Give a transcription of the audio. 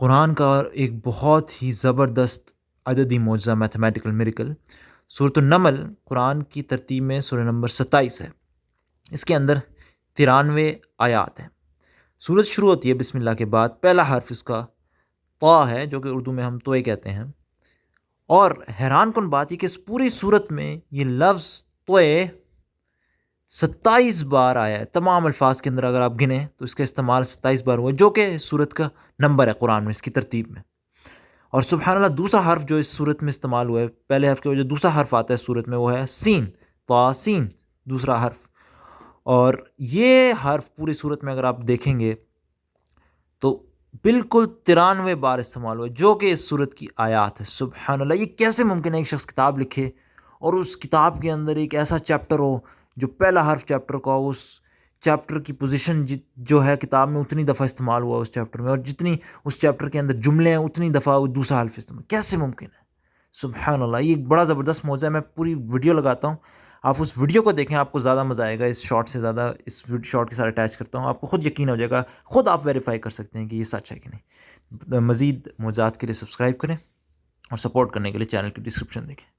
قرآن کا ایک بہت ہی زبردست عددی معجزہ میتھمیٹیکل میریکل سورۃ النمل قرآن کی ترتیب میں سورہ نمبر 27 ہے۔ اس کے اندر 93 آیات ہیں۔ سورت شروع ہوتی ہے بسم اللہ کے بعد، پہلا حرف اس کا طا ہے جو کہ اردو میں ہم توئے کہتے ہیں، اور حیران کن بات یہ کہ اس پوری سورت میں یہ لفظ توئے 27 بار آیا ہے۔ تمام الفاظ کے اندر اگر آپ گنیں تو اس کا استعمال 27 بار ہوا ہے، جو کہ سورت کا نمبر ہے قرآن میں اس کی ترتیب میں۔ اور سبحان اللہ، دوسرا حرف جو اس سورت میں استعمال ہوا ہے، پہلے حرف کے وجہ دوسرا حرف آتا ہے سورت میں، وہ ہے سین، طا سین، دوسرا حرف۔ اور یہ حرف پوری صورت میں اگر آپ دیکھیں گے تو بالکل 93 بار استعمال ہوا ہے، جو کہ اس صورت کی آیات ہے۔ سبحان اللہ، یہ کیسے ممکن ہے ایک شخص کتاب لکھے اور اس کتاب کے اندر ایک ایسا چیپٹر ہو جو پہلا حرف چیپٹر کا ہو، اس چیپٹر کی پوزیشن جو ہے کتاب میں اتنی دفعہ استعمال ہوا اس چیپٹر میں، اور جتنی اس چیپٹر کے اندر جملے ہیں اتنی دفعہ وہ دوسرا حرف استعمال، کیسے ممکن ہے؟ سبحان اللہ، یہ ایک بڑا زبردست موضوع ہے۔ میں پوری ویڈیو لگاتا ہوں، آپ اس ویڈیو کو دیکھیں، آپ کو زیادہ مزہ آئے گا اس شارٹ سے زیادہ۔ اس شارٹ کے ساتھ اٹیچ کرتا ہوں، آپ کو خود یقین ہو جائے گا، خود آپ ویریفائی کر سکتے ہیں کہ یہ سچ ہے کہ نہیں۔ مزید موضوعات کے لیے سبسکرائب کریں اور سپورٹ کرنے کے لیے چینل کی ڈسکرپشن دیکھیں۔